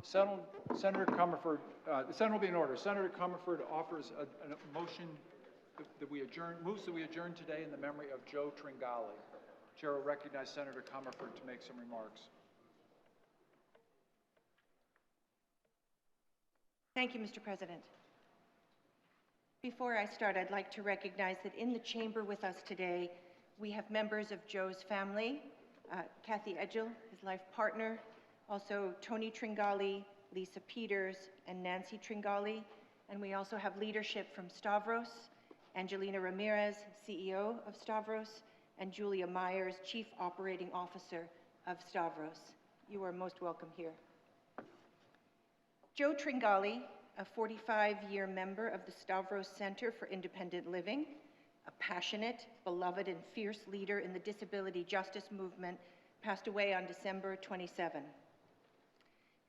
Senator Comerford, the Senate will be in order. Senator Comerford offers a motion that we adjourn, moves that we adjourn today in the memory of Joe Tringali. Chair will recognize Senator Comerford to make some remarks. Thank you, Mr. President. Before I start, I'd like to recognize that in the chamber with us today, we have members of Joe's family, Kathy Edgell, his life partner, also Tony Tringali, Lisa Peters, and Nancy Tringali. And we also have leadership from Stavros, Angelina Ramirez, CEO of Stavros, and Julia Myers, Chief Operating Officer of Stavros. You are most welcome here. Joe Tringali, a 45-year member of the Stavros Center for Independent Living, a passionate, beloved, and fierce leader in the disability justice movement, passed away on December 27.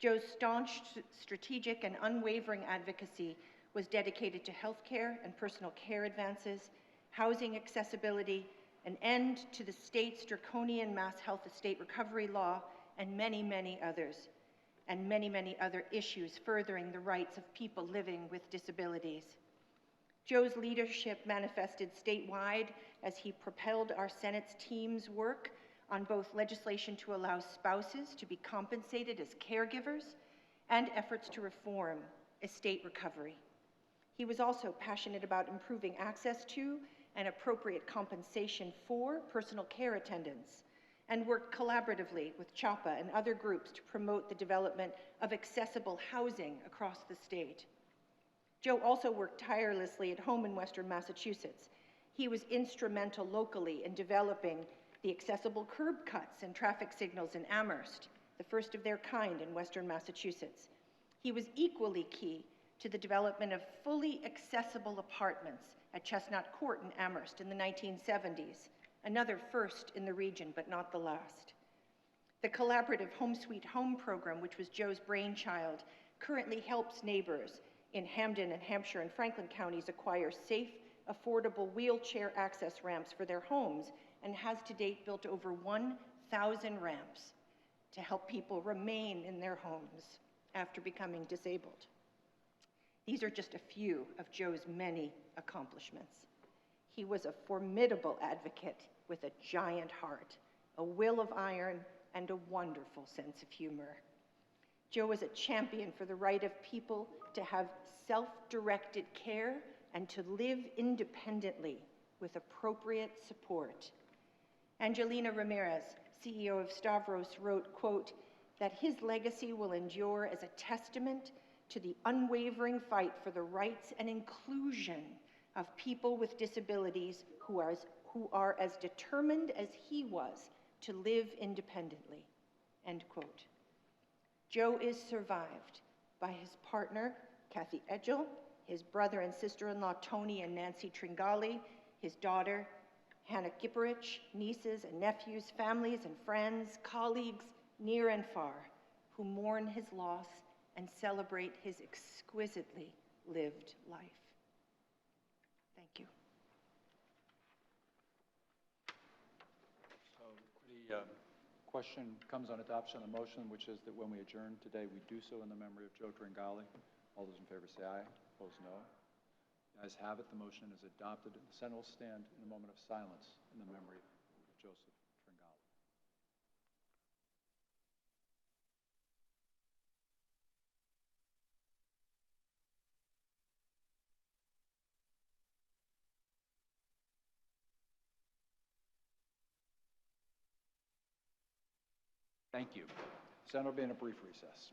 Joe's staunch, strategic, and unwavering advocacy was dedicated to healthcare and personal care advances, housing accessibility, an end to the state's draconian mass health estate recovery law, and many, many others, and many, many other issues furthering the rights of people living with disabilities. Joe's leadership manifested statewide as he propelled our Senate's team's work on both legislation to allow spouses to be compensated as caregivers and efforts to reform estate recovery. He was also passionate about improving access to and appropriate compensation for personal care attendants, and worked collaboratively with CHAPA and other groups to promote the development of accessible housing across the state. Joe also worked tirelessly at home in Western Massachusetts. He was instrumental locally in developing the accessible curb cuts and traffic signals in Amherst, the first of their kind in Western Massachusetts. He was equally key to the development of fully accessible apartments at Chestnut Court in Amherst in the 1970s, another first in the region, but not the last. The collaborative Home Sweet Home program, which was Joe's brainchild, currently helps neighbors in Hampden and Hampshire and Franklin counties acquire safe, affordable wheelchair access ramps for their homes, and has to date built over 1,000 ramps to help people remain in their homes after becoming disabled. These are just a few of Joe's many accomplishments. He was a formidable advocate with a giant heart, a will of iron, and a wonderful sense of humor. Joe was a champion for the right of people to have self-directed care and to live independently with appropriate support. Angelina Ramirez, CEO of Stavros, wrote, quote, that his legacy will endure as a testament to the unwavering fight for the rights and inclusion of people with disabilities who are as determined as he was to live independently, end quote. Joe is survived by his partner, Kathy Edgell, his brother and sister-in-law, Tony and Nancy Tringali, his daughter, Hannah Gipperich, nieces and nephews, families and friends, colleagues near and far, who mourn his loss and celebrate his exquisitely lived life. Thank you. So the question comes on adoption of the motion, which is that when we adjourn today, we do so in the memory of Joe Tringali. All those in favor say aye. Opposed, no. The ayes have it. The motion is adopted. The Senate will stand in a moment of silence in the memory of Joseph Tringali. Thank you. The Senate will be in a brief recess.